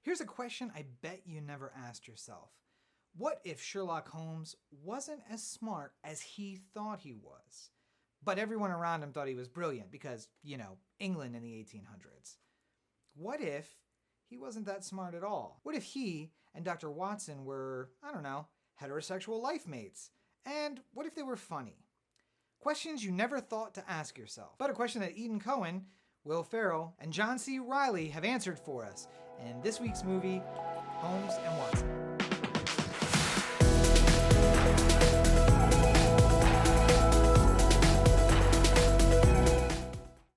Here's a question I bet you never asked yourself. What if Sherlock Holmes wasn't as smart as he thought he was? But everyone around him thought he was brilliant because, England in the 1800s. What if he wasn't that smart at all? What if he and Dr. Watson were, heterosexual life mates? And what if they were funny? Questions you never thought to ask yourself, but a question that Etan Cohen, Will Ferrell, and John C. Reilly have answered for us in this week's movie, Holmes and Watson.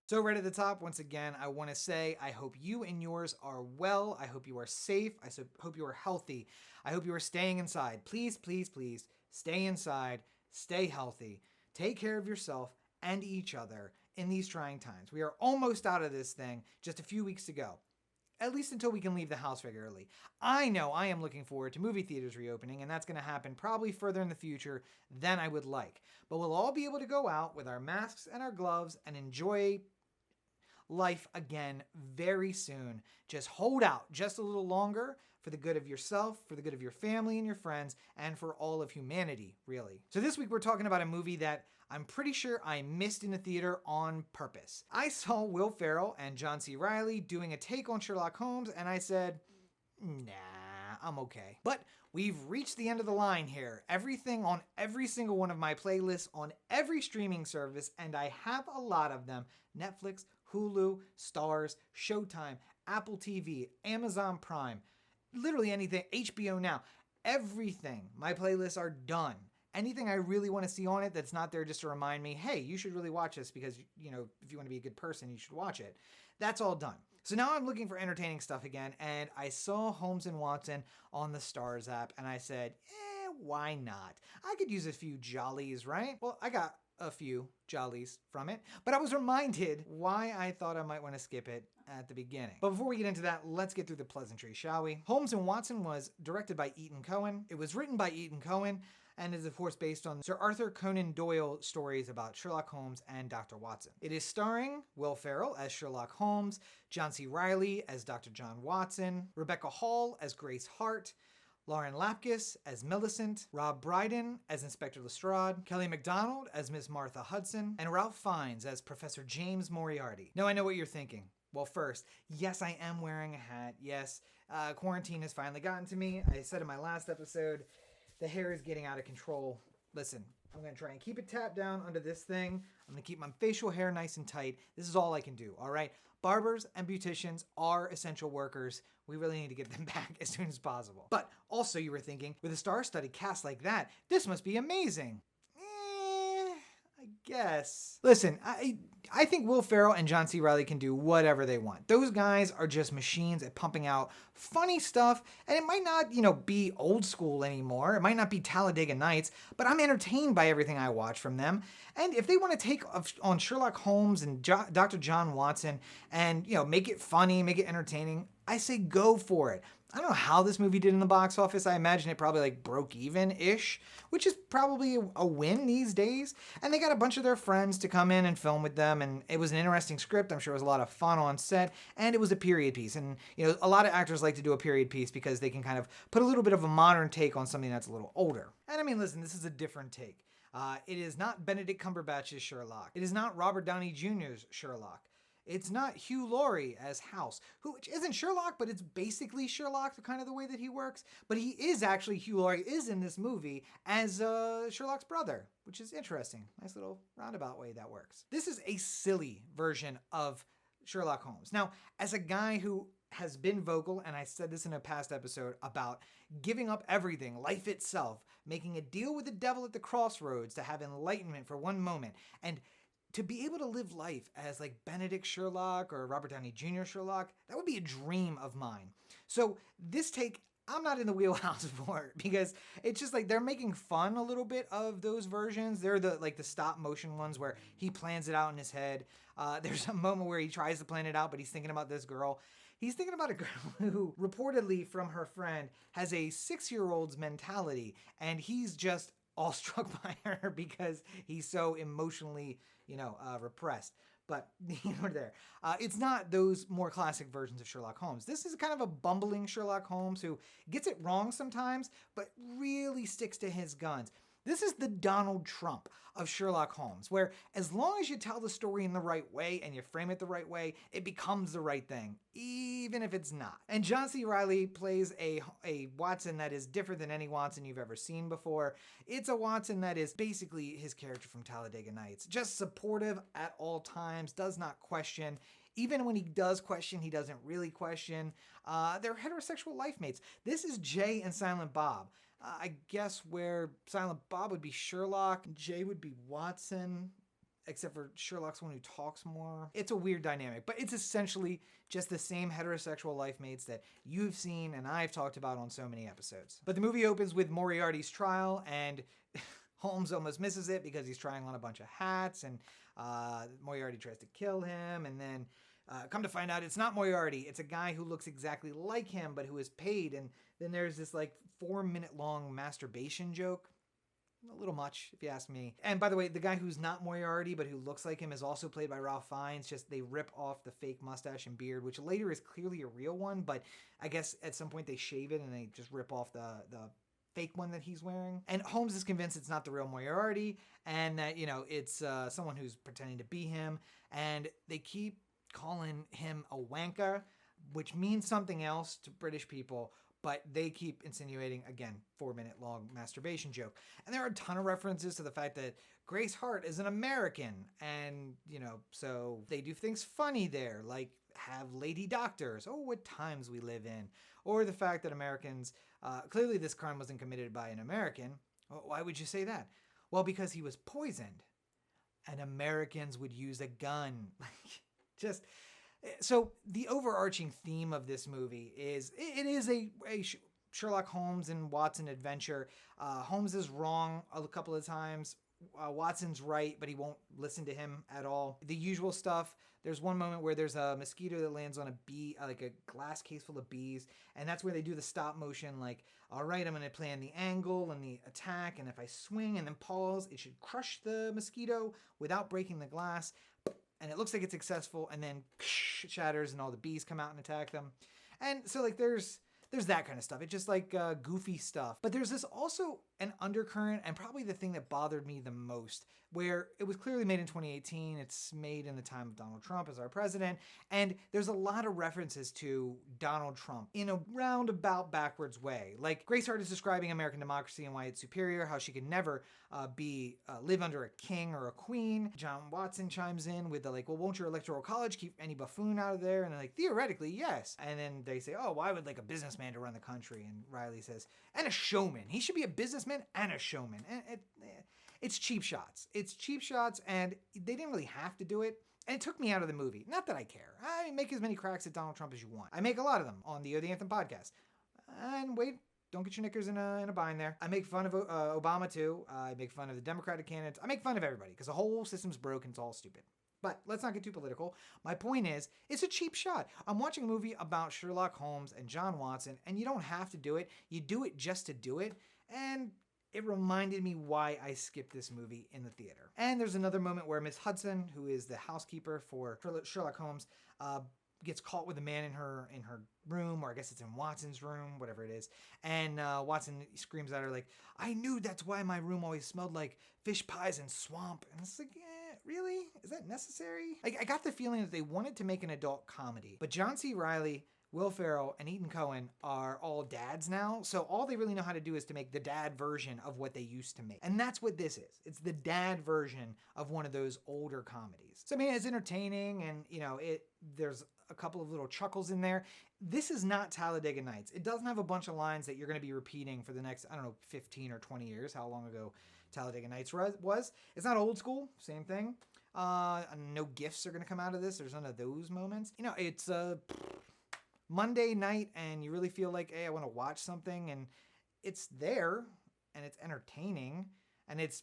So right at the top, once again, I want to say I hope you and yours are well. I hope you are safe. I hope you are healthy. I hope you are staying inside. Please, please, please stay inside. Stay healthy. Take care of yourself and each other in these trying times. We are almost out of this thing, just a few weeks to go. At least until we can leave the house regularly. I know I am looking forward to movie theaters reopening, and that's going to happen probably further in the future than I would like. But we'll all be able to go out with our masks and our gloves and enjoy life again very soon. Just hold out just a little longer for the good of yourself, for the good of your family and your friends, and for all of humanity, really. So this week we're talking about a movie that I'm pretty sure I missed in the theater on purpose. I saw Will Ferrell and John C. Reilly doing a take on Sherlock Holmes, and I said, nah, I'm okay. But we've reached the end of the line here. Everything on every single one of my playlists on every streaming service, and I have a lot of them. Netflix, Hulu, Stars, Showtime, Apple TV, Amazon Prime, literally anything, HBO Now, everything. My playlists are done. Anything I really want to see on it that's not there just to remind me, hey, you should really watch this because, if you want to be a good person, you should watch it. That's all done. So now I'm looking for entertaining stuff again, and I saw Holmes and Watson on the Stars app, and I said, why not? I could use a few jollies, right? Well, I got a few jollies from it, but I was reminded why I thought I might want to skip it at the beginning. But before we get into that, let's get through the pleasantries, shall we? Holmes and Watson was directed by Etan Cohen. It was written by Etan Cohen and is of course based on Sir Arthur Conan Doyle stories about Sherlock Holmes and Dr. Watson. It is starring Will Ferrell as Sherlock Holmes, John C. Reilly as Dr. John Watson, Rebecca Hall as Grace Hart, Lauren Lapkus as Millicent, Rob Brydon as Inspector Lestrade, Kelly MacDonald as Miss Martha Hudson, and Ralph Fiennes as Professor James Moriarty. Now I know what you're thinking. Well, first, yes, I am wearing a hat. Yes, quarantine has finally gotten to me. I said in my last episode, the hair is getting out of control. Listen, I'm going to try and keep it tapped down under this thing. I'm going to keep my facial hair nice and tight. This is all I can do, all right? Barbers and beauticians are essential workers. We really need to get them back as soon as possible. But also you were thinking, with a star-studded cast like that, this must be amazing. I guess. Listen, I think Will Ferrell and John C. Reilly can do whatever they want. Those guys are just machines at pumping out funny stuff, and it might not, be old school anymore. It might not be Talladega Nights, but I'm entertained by everything I watch from them. And if they want to take on Sherlock Holmes and Dr. John Watson and, make it funny, make it entertaining, I say go for it. I don't know how this movie did in the box office. I imagine it probably broke even-ish, which is probably a win these days. And they got a bunch of their friends to come in and film with them, and it was an interesting script. I'm sure it was a lot of fun on set, and it was a period piece. And, a lot of actors like to do a period piece because they can kind of put a little bit of a modern take on something that's a little older. And I mean, listen, this is a different take. It is not Benedict Cumberbatch's Sherlock. It is not Robert Downey Jr.'s Sherlock. It's not Hugh Laurie as House, which isn't Sherlock, but it's basically Sherlock, kind of the way that he works. But he is actually, Hugh Laurie is in this movie as Sherlock's brother, which is interesting. Nice little roundabout way that works. This is a silly version of Sherlock Holmes. Now, as a guy who has been vocal, and I said this in a past episode, about giving up everything, life itself, making a deal with the devil at the crossroads to have enlightenment for one moment, and to be able to live life as Benedict Sherlock or Robert Downey Jr. Sherlock, that would be a dream of mine. So this take, I'm not in the wheelhouse for it because it's just they're making fun a little bit of those versions. They're the stop motion ones where he plans it out in his head. There's a moment where he tries to plan it out, but he's thinking about this girl. He's thinking about a girl who reportedly from her friend has a 6-year-old's mentality, and he's just awestruck by her because he's so emotionally, repressed. but we're there. It's not those more classic versions of Sherlock Holmes. This is kind of a bumbling Sherlock Holmes who gets it wrong sometimes, but really sticks to his guns. This is the Donald Trump of Sherlock Holmes, where as long as you tell the story in the right way and you frame it the right way, it becomes the right thing, even if it's not. And John C. Reilly plays a Watson that is different than any Watson you've ever seen before. It's a Watson that is basically his character from Talladega Nights. Just supportive at all times, does not question. Even when he does question, he doesn't really question. They're heterosexual life mates. This is Jay and Silent Bob. I guess where Silent Bob would be Sherlock, Jay would be Watson, except for Sherlock's the one who talks more. It's a weird dynamic, but it's essentially just the same heterosexual life mates that you've seen and I've talked about on so many episodes. But the movie opens with Moriarty's trial, and Holmes almost misses it because he's trying on a bunch of hats, and Moriarty tries to kill him, and then come to find out it's not Moriarty. It's a guy who looks exactly like him, but who is paid. And then there's this 4-minute long masturbation joke. A little much, if you ask me. And by the way, the guy who's not Moriarty, but who looks like him, is also played by Ralph Fiennes. Just they rip off the fake mustache and beard, which later is clearly a real one, but I guess at some point they shave it and they just rip off the fake one that he's wearing. And Holmes is convinced it's not the real Moriarty, and that, it's someone who's pretending to be him. And they keep calling him a wanker, which means something else to British people, but they keep insinuating, again, 4-minute long masturbation joke. And there are a ton of references to the fact that Grace Hart is an American, and, so they do things funny there, like have lady doctors, what times we live in, or the fact that Americans, clearly this crime wasn't committed by an American. Why would you say that? Well, because he was poisoned, and Americans would use a gun. So the overarching theme of this movie is it is a Sherlock Holmes and Watson adventure. Holmes is wrong a couple of times. Watson's right, but he won't listen to him at all. The usual stuff. There's one moment where there's a mosquito that lands on a bee, like a glass case full of bees, and that's where they do the stop motion, all right, I'm going to plan the angle and the attack, and if I swing and then pause, it should crush the mosquito without breaking the glass. And it looks like it's successful, and then it shatters and all the bees come out and attack them. And so there's that kind of stuff. It's just goofy stuff. But there's this also an undercurrent, and probably the thing that bothered me the most, where it was clearly made in 2018. It's made in the time of Donald Trump as our president. And there's a lot of references to Donald Trump in a roundabout backwards way. Like Grace Hart is describing American democracy and why it's superior, how she could never live under a king or a queen. John Watson chimes in with won't your electoral college keep any buffoon out of there? And theoretically, yes. And then they say, why would a businessman to run the country? And Reilly says, and a showman. He should be a businessman and a showman. And it's cheap shots. It's cheap shots, and they didn't really have to do it. And it took me out of the movie. Not that I care. I make as many cracks at Donald Trump as you want. I make a lot of them on the The Anthem podcast. And wait, don't get your knickers in a bind there. I make fun of Obama too. I make fun of the Democratic candidates. I make fun of everybody because the whole system's broke and it's all stupid. But let's not get too political. My point is, it's a cheap shot. I'm watching a movie about Sherlock Holmes and John Watson, and you don't have to do it. You do it just to do it. And it reminded me why I skipped this movie in the theater. And there's another moment where Miss Hudson, who is the housekeeper for Sherlock Holmes, gets caught with a man in her room, or I guess it's in Watson's room, whatever it is. And Watson screams at her I knew that's why my room always smelled like fish pies and swamp. And it's really? Is that necessary? I got the feeling that they wanted to make an adult comedy, but John C. Reilly, Will Ferrell, and Etan Cohen are all dads now, so all they really know how to do is to make the dad version of what they used to make. And that's what this is. It's the dad version of one of those older comedies. So, it's entertaining, and, there's a couple of little chuckles in there. This is not Talladega Nights. It doesn't have a bunch of lines that you're going to be repeating for the next, 15 or 20 years, how long ago Talladega Nights was. It's not old school, same thing. No gifts are going to come out of this. There's none of those moments. It's Monday night and you really feel like, hey, I want to watch something, and it's there and it's entertaining, and it's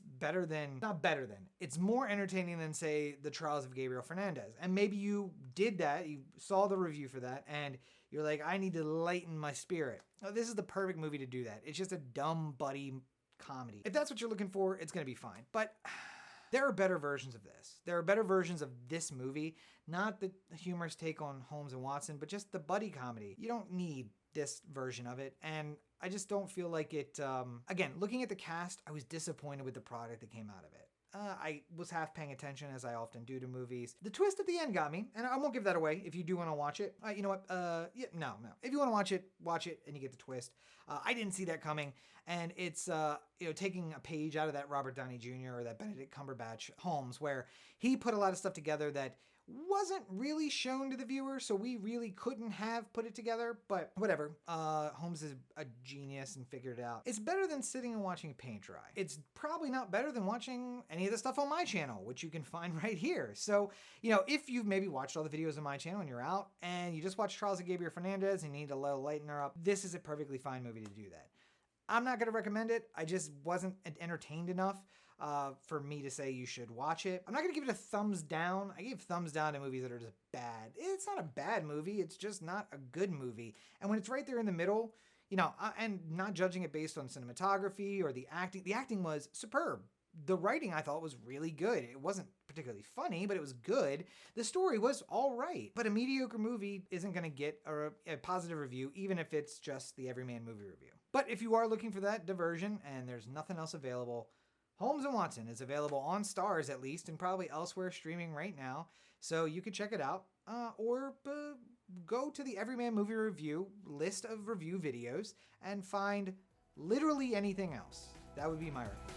it's more entertaining than, say, The Trials of Gabriel Fernandez. And maybe you did that, you saw the review for that, and you're like, I need to lighten my spirit. This is the perfect movie to do that. It's just a dumb buddy comedy. If that's what you're looking for, it's going to be fine. But There are better versions of this. There are better versions of this movie, not the humorous take on Holmes and Watson, but just the buddy comedy. You don't need this version of it, and I just don't feel like it. Again, looking at the cast, I was disappointed with the product that came out of it. I was half paying attention, as I often do to movies. The twist at the end got me, and I won't give that away if you do want to watch it. You know what? Yeah, no. If you want to watch it, and you get the twist. I didn't see that coming, and it's taking a page out of that Robert Downey Jr. or that Benedict Cumberbatch Holmes, where he put a lot of stuff together that wasn't really shown to the viewer, so we really couldn't have put it together, but whatever. Holmes is a genius and figured it out. It's better than sitting and watching paint dry. It's probably not better than watching any of the stuff on my channel, which you can find right here. So, if you've maybe watched all the videos on my channel and you're out, and you just watched Charles Xavier Fernandez and you need a little lightener up, this is a perfectly fine movie to do that. I'm not going to recommend it. I just wasn't entertained enough for me to say you should watch it. I'm not going to give it a thumbs down. I gave thumbs down to movies that are just bad. It's not a bad movie. It's just not a good movie. And when it's right there in the middle, and not judging it based on cinematography or the acting was superb. The writing, I thought, was really good. It wasn't particularly funny, but it was good. The story was all right. But a mediocre movie isn't going to get a positive review, even if it's just the Everyman Movie review. But if you are looking for that diversion and there's nothing else available, Holmes and Watson is available on Stars at least, and probably elsewhere streaming right now. So you could check it out, or go to the Everyman Movie Review list of review videos and find literally anything else. That would be my recommendation.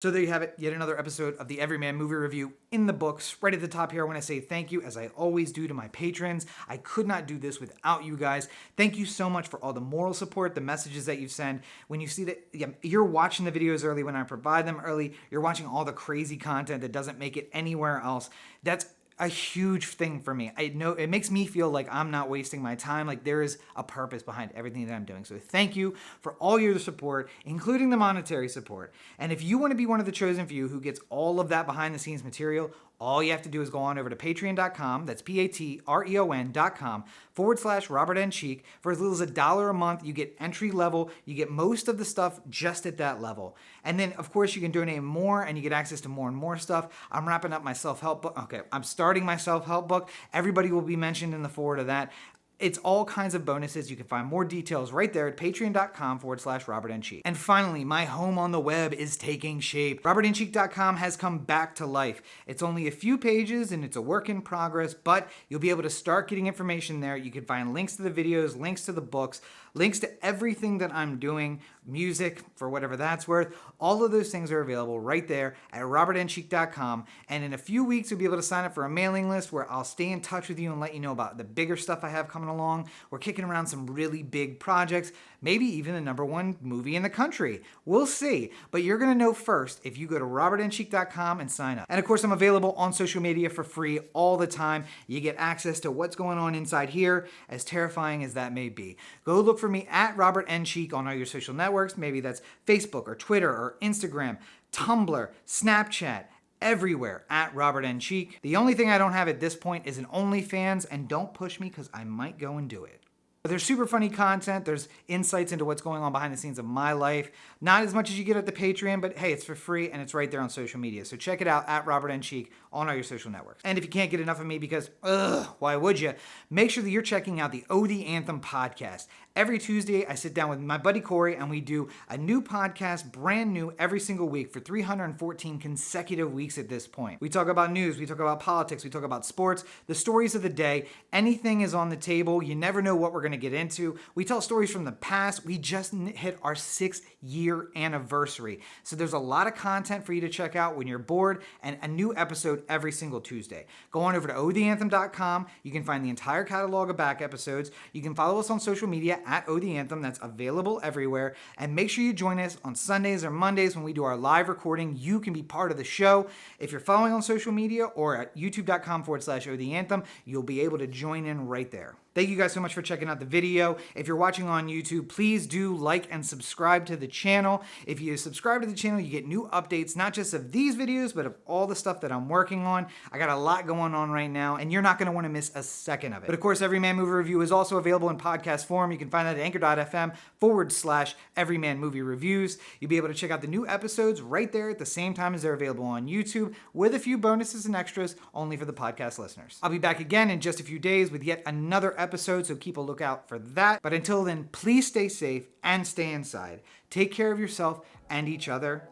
So there you have it, yet another episode of the Everyman Movie Review in the books. Right at the top here, I want to say thank you, as I always do, to my patrons. I could not do this without you guys. Thank you so much for all the moral support, the messages that you send. When you see that you're watching the videos early, when I provide them early, you're watching all the crazy content that doesn't make it anywhere else. That's a huge thing for me. I know it makes me feel like I'm not wasting my time, like there is a purpose behind everything that I'm doing. So thank you for all your support, including the monetary support. And if you want to be one of the chosen few who gets all of that behind the scenes material, all you have to do is go on over to patreon.com, that's patreon.com/Robert N. Cheek. For as little as $1 a month, you get entry level, you get most of the stuff just at that level. And then, of course, you can donate more and you get access to more and more stuff. I'm wrapping up my self-help book. Okay, I'm starting my self-help book. Everybody will be mentioned in the forward of that. It's all kinds of bonuses. You can find more details right there at patreon.com/Robert N. Cheek. And finally, my home on the web is taking shape. RobertNCheek.com has come back to life. It's only a few pages and it's a work in progress, but you'll be able to start getting information there. You can find links to the videos, links to the books, links to everything that I'm doing, music, for whatever that's worth. All of those things are available right there at RobertNCheek.com. And in a few weeks, you'll be able to sign up for a mailing list where I'll stay in touch with you and let you know about the bigger stuff I have coming along. We're kicking around some really big projects, maybe even the #1 movie in the country. We'll see. But you're going to know first if you go to RobertNCheek.com and sign up. And of course, I'm available on social media for free all the time. You get access to what's going on inside here, as terrifying as that may be. Go look for me at Robert N. Cheek on all your social networks. Maybe that's Facebook or Twitter or Instagram, Tumblr, Snapchat, everywhere at Robert N. Cheek. The only thing I don't have at this point is an OnlyFans, and don't push me because I might go and do it. But there's super funny content. There's insights into what's going on behind the scenes of my life. Not as much as you get at the Patreon, but hey, it's for free and it's right there on social media. So check it out at Robert N. Cheek on all your social networks. And if you can't get enough of me because, why would you? Make sure that you're checking out the OD Anthem podcast. Every Tuesday, I sit down with my buddy Corey and we do a new podcast, brand new, every single week for 314 consecutive weeks at this point. We talk about news, we talk about politics, we talk about sports, the stories of the day. Anything is on the table. You never know what we're going to get into. We tell stories from the past. We just hit our 6-year anniversary. So there's a lot of content for you to check out when you're bored, and a new episode every single Tuesday. Go on over to odanthem.com. You can find the entire catalog of back episodes. You can follow us on social media at OD Anthem. That's available everywhere. And make sure you join us on Sundays or Mondays when we do our live recording. You can be part of the show. If you're following on social media or at youtube.com/OD Anthem, you'll be able to join in right there. Thank you guys so much for checking out the video. If you're watching on YouTube, please do like and subscribe to the channel. If you subscribe to the channel, you get new updates, not just of these videos, but of all the stuff that I'm working on. I got a lot going on right now, and you're not going to want to miss a second of it. But of course, Everyman Movie Review is also available in podcast form. You can find that at anchor.fm/Everyman Movie Reviews. You'll be able to check out the new episodes right there at the same time as they're available on YouTube, with a few bonuses and extras only for the podcast listeners. I'll be back again in just a few days with yet another episode, so keep a lookout for that. But until then, please stay safe and stay inside. Take care of yourself and each other.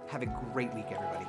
Have a great week, everybody.